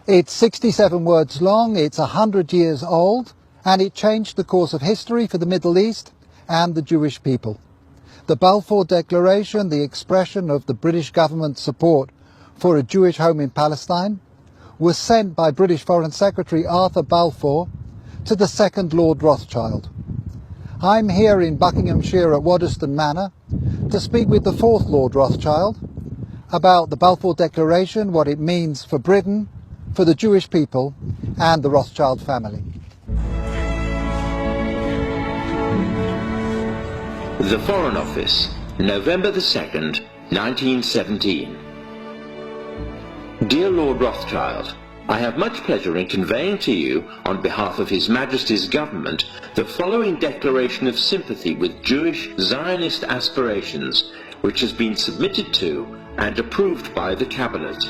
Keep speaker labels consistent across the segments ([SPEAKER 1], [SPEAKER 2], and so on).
[SPEAKER 1] It's 67 words long, it's 100 years old, and it changed the course of history for the Middle East and the Jewish people. The Balfour Declaration, the expression of the British government's support for a Jewish home in Palestine, was sent by British Foreign Secretary Arthur Balfour to the second Lord Rothschild. I'm here in Buckinghamshire at Waddesdon Manor to speak with the fourth Lord Rothschild about the Balfour Declaration, what it means for Britain, for the Jewish people and the Rothschild family.
[SPEAKER 2] The Foreign Office, November the 2nd, 1917. Dear Lord Rothschild, I have much pleasure in conveying to you, on behalf of His Majesty's Government, the following declaration of sympathy with Jewish Zionist aspirations, which has been submitted to and approved by the Cabinet.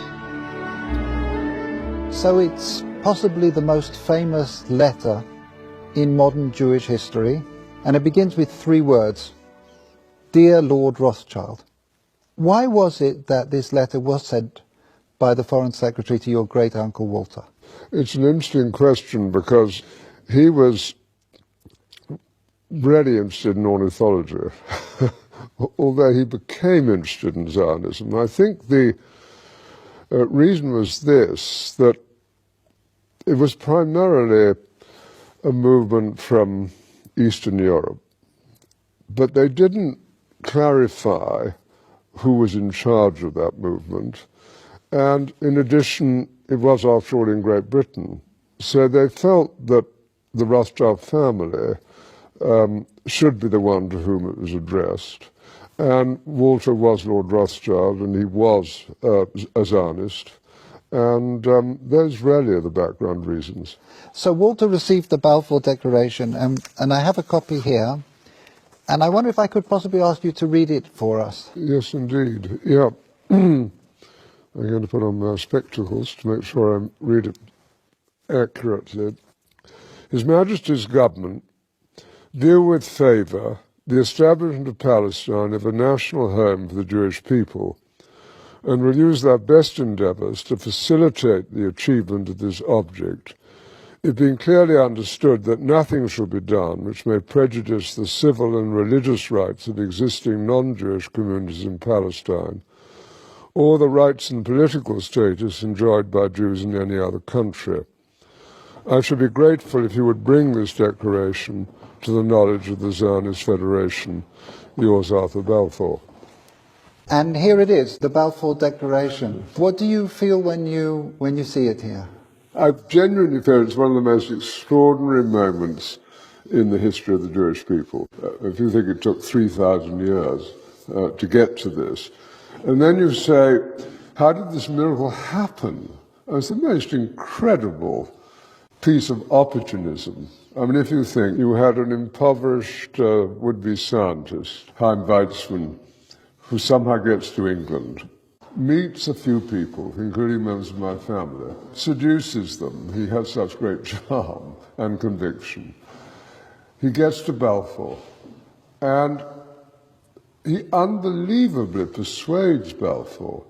[SPEAKER 2] So
[SPEAKER 1] it's possibly the most famous letter in modern Jewish history, and it begins with 3 words, Dear Lord Rothschild. Why was it that this letter was sent by the Foreign Secretary to your great-uncle Walter?
[SPEAKER 3] It's an interesting question because he was really interested in ornithology, although he became interested in Zionism. I think the reason was this, that it was primarily a movement from Eastern Europe, but they didn't clarify who was in charge of that movement. And in addition, it was, after all, in Great Britain. So they felt that the Rothschild family should be the one to whom it was addressed. And Walter was Lord Rothschild, and he was a Zionist. And those really are the background reasons.
[SPEAKER 1] So Walter received the Balfour Declaration, and I have a copy here. And I wonder if I could possibly ask you to read it for us.
[SPEAKER 3] Yes, indeed. Yeah. I'm going to put on my spectacles to make sure I read it accurately. His Majesty's Government view with favour the establishment of Palestine as a national home for the Jewish people, and will use their best endeavours to facilitate the achievement of this object, it being clearly understood that nothing shall be done which may prejudice the civil and religious rights of existing non-Jewish communities in Palestine, or the rights and political status enjoyed by Jews in any other country. I should be grateful if you would bring this declaration to the knowledge of the Zionist Federation. Yours, Arthur Balfour.
[SPEAKER 1] And here it is, the Balfour Declaration. What do you feel when you see it here?
[SPEAKER 3] I genuinely feel it's one of the most extraordinary moments in the history of the Jewish people. If you think it took 3,000 years to get to this, and then you say, how did this miracle happen? It's the most incredible piece of opportunism. I mean, if you think you had an impoverished would-be scientist, Chaim Weizmann, who somehow gets to England, meets a few people, including members of my family, seduces them. He has such great charm and conviction. He gets to Balfour, and he unbelievably persuades Balfour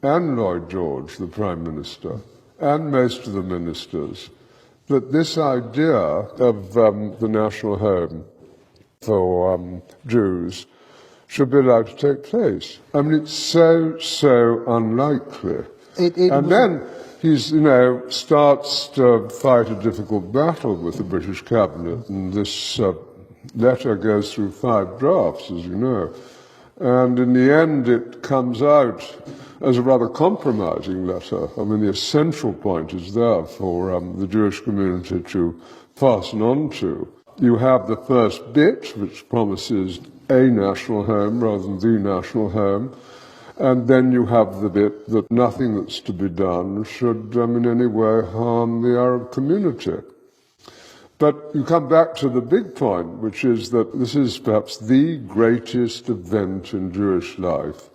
[SPEAKER 3] and Lloyd George, the Prime Minister, and most of the ministers, that this idea of the national home for Jews should be allowed to take place. I mean, it's so unlikely. Then he's, starts to fight a difficult battle with the British cabinet, and this letter goes through 5 drafts, as you know. And in the end, it comes out as a rather compromising letter. I mean, the essential point is there for the Jewish community to fasten on to. You have the first bit, which promises a national home rather than the national home, and then you have the bit that nothing that's to be done should in any way harm the Arab community. But you come back to the big point, which is that this is perhaps the greatest event in Jewish life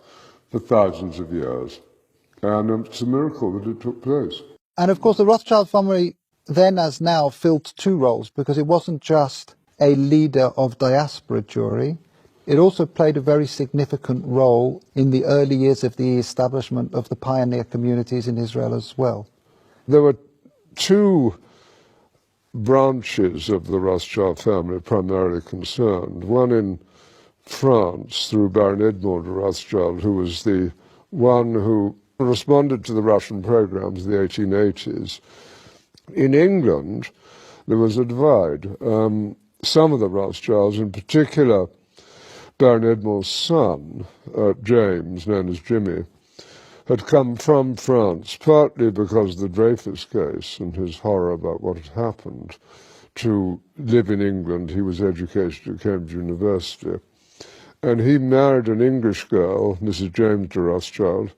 [SPEAKER 3] for thousands of years, and it's a miracle that it took place.
[SPEAKER 1] And of course the Rothschild family then as now filled 2 roles, because it wasn't just a leader of diaspora Jewry, it also played a very significant role in the early years of the establishment of the pioneer communities in Israel as well.
[SPEAKER 3] There were two branches of the Rothschild family primarily concerned. One in France through Baron Edmond de Rothschild, who was the one who responded to the Russian programs of the 1880s. In England, there was a divide. Some of the Rothschilds, in particular Baron Edmond's son, James, known as Jimmy, had come from France, partly because of the Dreyfus case and his horror about what had happened, to live in England. He was educated at Cambridge University. And he married an English girl, Mrs. James de Rothschild,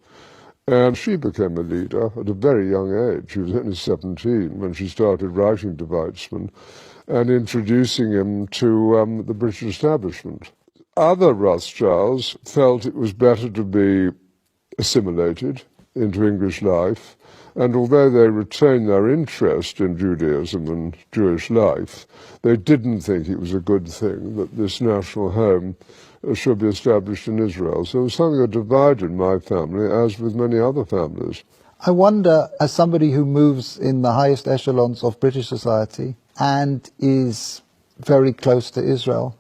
[SPEAKER 3] and she became a leader at a very young age. She was only 17 when she started writing to Weizmann and introducing him to the British establishment. Other Rothschilds felt it was better to be assimilated into English life, and although they retained their interest in Judaism and Jewish life, they didn't think it was a good thing that this national home should be established in Israel. So it was something that divided my family, as with many other families.
[SPEAKER 1] I wonder, as somebody who moves in the highest echelons of British society and is very close to Israel,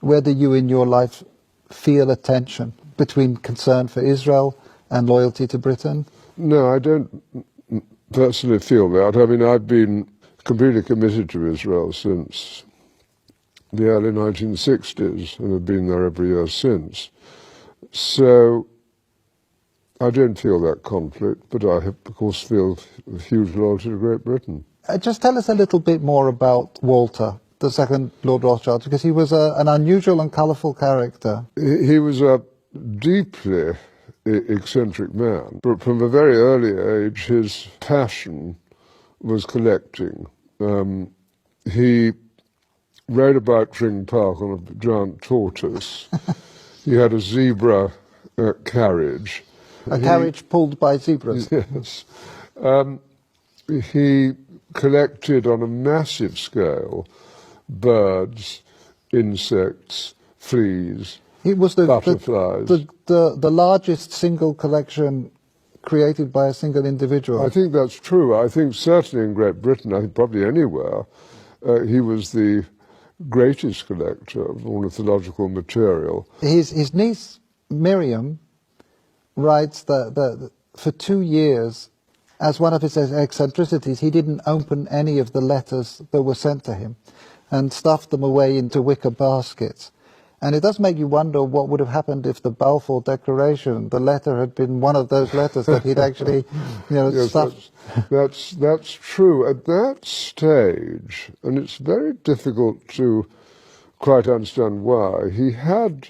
[SPEAKER 1] whether you in your life feel a tension between concern for Israel and loyalty to Britain?
[SPEAKER 3] No, I don't personally feel that. I mean, I've been completely committed to Israel since the early 1960s and have been there every year since. So I don't feel that conflict, but I, of course, feel a huge loyalty to Great Britain.
[SPEAKER 1] Just tell us a little bit more about Walter, the second Lord Rothschild, because he was an unusual and colourful character.
[SPEAKER 3] He was a deeply eccentric man, but from a very early age his passion was collecting. He rode about Tring Park on a giant tortoise. He had a zebra carriage.
[SPEAKER 1] A carriage pulled by zebras.
[SPEAKER 3] Yes. He collected on a massive scale birds, insects, fleas,
[SPEAKER 1] It was
[SPEAKER 3] butterflies.
[SPEAKER 1] the largest single collection created by a single individual.
[SPEAKER 3] I think that's true. I think certainly in Great Britain, I think probably anywhere, he was the greatest collector of ornithological material.
[SPEAKER 1] His niece, Miriam, writes that for 2 years, as one of his eccentricities, he didn't open any of the letters that were sent to him and stuffed them away into wicker baskets. And it does make you wonder what would have happened if the Balfour Declaration, the letter, had been one of those letters that he'd actually,
[SPEAKER 3] Yes,
[SPEAKER 1] stuffed.
[SPEAKER 3] That's true. At that stage, and it's very difficult to quite understand why, he had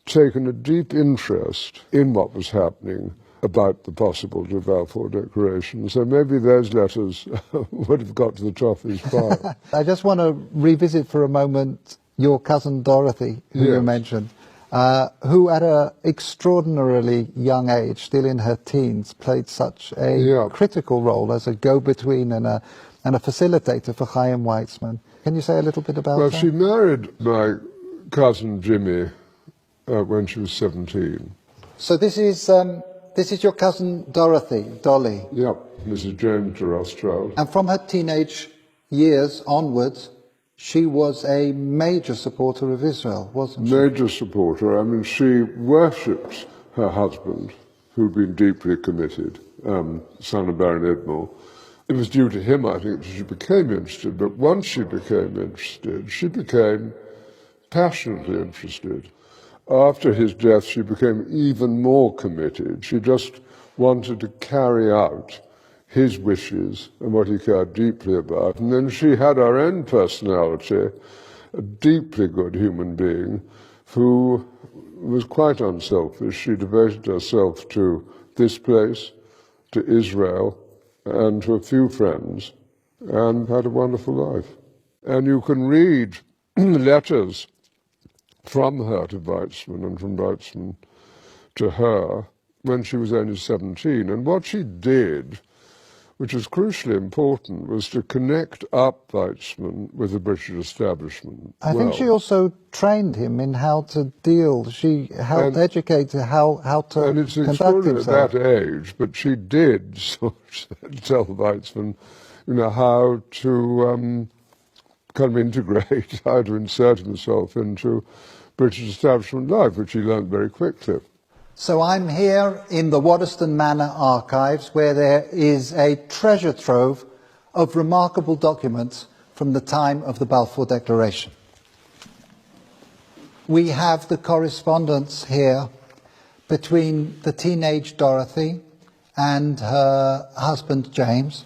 [SPEAKER 3] taken a deep interest in what was happening about the possibility of Balfour Declaration. So maybe those letters would have got to the top of his file.
[SPEAKER 1] I just want to revisit for a moment your cousin Dorothy, who you mentioned, who at an extraordinarily young age, still in her teens, played such a critical role as a go-between and a facilitator for Chaim Weizmann. Can you say a little bit about that?
[SPEAKER 3] Well, she married my cousin Jimmy when she was 17.
[SPEAKER 1] So this is your cousin Dorothy, Dolly.
[SPEAKER 3] Yep, Mrs. James de Rothschild.
[SPEAKER 1] And from her teenage years onwards, she was a major supporter of Israel, wasn't she?
[SPEAKER 3] Major supporter. I mean, she worshipped her husband, who'd been deeply committed, son of Baron Edmond. It was due to him, I think, that she became interested. But once she became interested, she became passionately interested. After his death, she became even more committed. She just wanted to carry out his wishes and what he cared deeply about. And then she had her own personality, a deeply good human being who was quite unselfish. She devoted herself to this place, to Israel, and to a few friends, and had a wonderful life. And you can read letters from her to Weizmann and from Weizmann to her when she was only 17. And what she did which was crucially important, was to connect up Weizmann with the British establishment.
[SPEAKER 1] I think she also trained him in how to deal. She helped educate how to
[SPEAKER 3] and it's
[SPEAKER 1] conduct himself.
[SPEAKER 3] at that age, but she did sort of tell Weizmann, how to kind of integrate, how to insert himself into British establishment life, which he learned very quickly.
[SPEAKER 1] So I'm here in the Waddesdon Manor archives, where there is a treasure trove of remarkable documents from the time of the Balfour Declaration. We have the correspondence here between the teenage Dorothy and her husband James,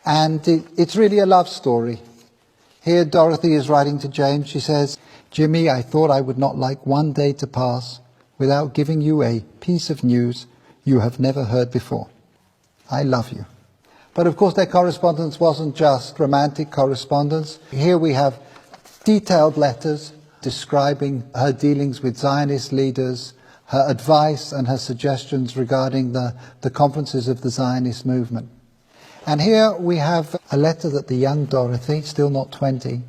[SPEAKER 1] and it's really a love story. Here Dorothy is writing to James. She says, "Jimmy, I thought I would not like one day to pass without giving you a piece of news you have never heard before. I love you." But of course their correspondence wasn't just romantic correspondence. Here we have detailed letters describing her dealings with Zionist leaders, her advice and her suggestions regarding the conferences of the Zionist movement. And here we have a letter that the young Dorothy, still not 20,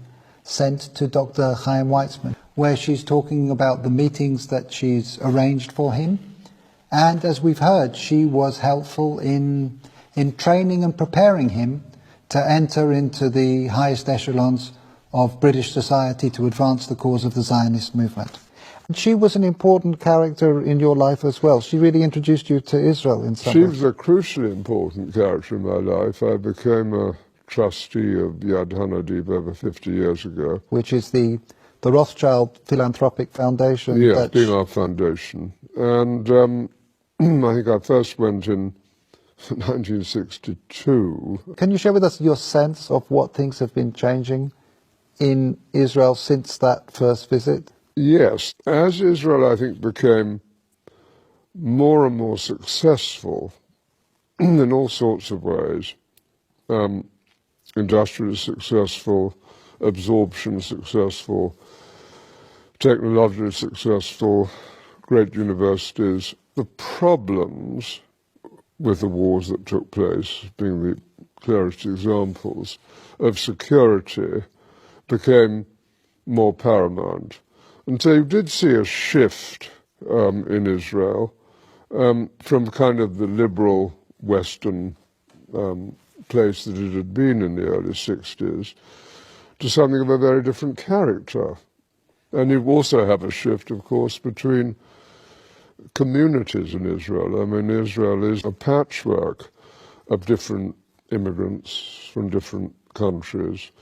[SPEAKER 1] sent to Dr. Chaim Weizmann, where she's talking about the meetings that she's arranged for him. And as we've heard, she was helpful in training and preparing him to enter into the highest echelons of British society to advance the cause of the Zionist movement. And she was an important character in your life as well. She really introduced you to Israel in some way.
[SPEAKER 3] She was a crucially important character in my life. I became a trustee of Yad Hanadiv over 50 years ago.
[SPEAKER 1] Which is the Rothschild Philanthropic Foundation.
[SPEAKER 3] Yes, being our foundation. And I think I first went in 1962.
[SPEAKER 1] Can you share with us your sense of what things have been changing in Israel since that first visit?
[SPEAKER 3] Yes. As Israel, I think, became more and more successful in all sorts of ways, industrially successful, absorption successful, technologically successful, great universities, the problems with the wars that took place, being the clearest examples, of security became more paramount. And so you did see a shift in Israel from kind of the liberal Western place that it had been in the early 60s to something of a very different character. And you also have a shift, of course, between communities in Israel. I mean, Israel is a patchwork of different immigrants from different countries.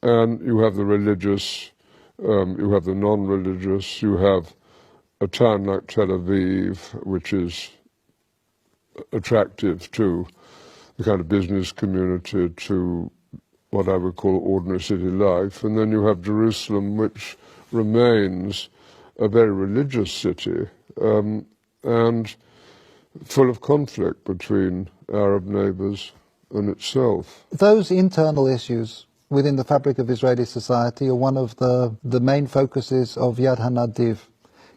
[SPEAKER 3] And you have the religious, you have the non-religious, you have a town like Tel Aviv, which is attractive to the kind of business community, to what I would call ordinary city life. And then you have Jerusalem, which remains a very religious city and full of conflict between Arab neighbors and itself.
[SPEAKER 1] Those internal issues within the fabric of Israeli society are one of the main focuses of Yad Hanadiv.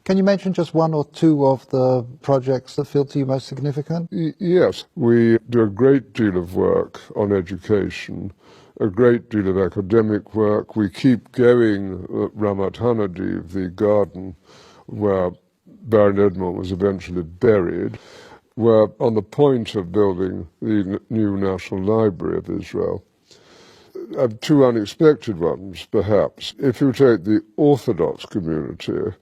[SPEAKER 1] Can you mention just one or two of the projects that feel to you most significant?
[SPEAKER 3] Yes, we do a great deal of work on education, a great deal of academic work. We keep going at Ramat Hanadiv, the garden where Baron Edmond was eventually buried. We're on the point of building the new National Library of Israel. Two unexpected ones, perhaps. If you take the Orthodox community,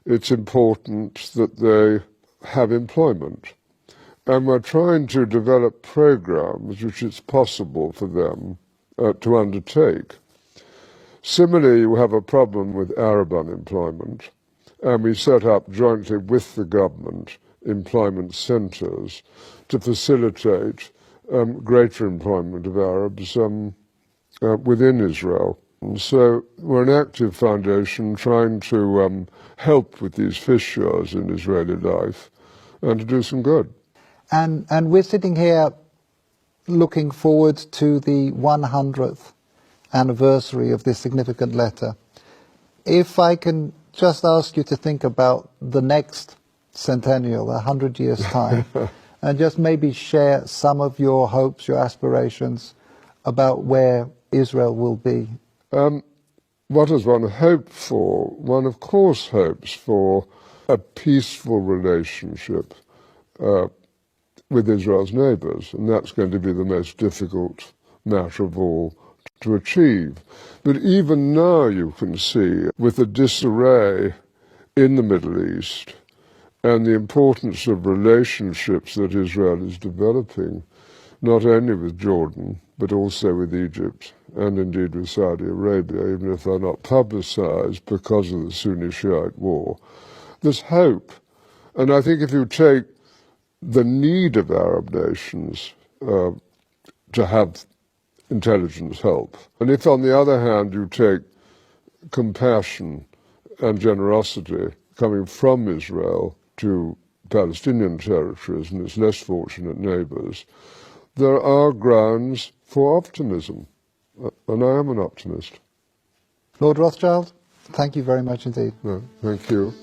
[SPEAKER 3] it's important that they have employment. And we're trying to develop programs which it's possible for them to undertake. Similarly, you have a problem with Arab unemployment, and we set up jointly with the government employment centres to facilitate greater employment of Arabs within Israel. And so we're an active foundation trying to help with these fissures in Israeli life and to do some good.
[SPEAKER 1] And we're sitting here looking forward to the 100th anniversary of this significant letter. If I can just ask you to think about the next centennial, 100 years' time, and just maybe share some of your hopes, your aspirations about where Israel will be?
[SPEAKER 3] What does one hope for? One, of course, hopes for a peaceful relationship with Israel's neighbours, and that's going to be the most difficult matter of all to achieve. But even now you can see, with the disarray in the Middle East and the importance of relationships that Israel is developing, not only with Jordan, but also with Egypt and indeed with Saudi Arabia, even if they're not publicized because of the Sunni-Shiite war, there's hope. And I think if you take the need of Arab nations to have intelligence help, and if on the other hand you take compassion and generosity coming from Israel to Palestinian territories and its less fortunate neighbours, there are grounds for optimism, and I am an optimist.
[SPEAKER 1] Lord Rothschild, thank you very much indeed.
[SPEAKER 3] No, thank you.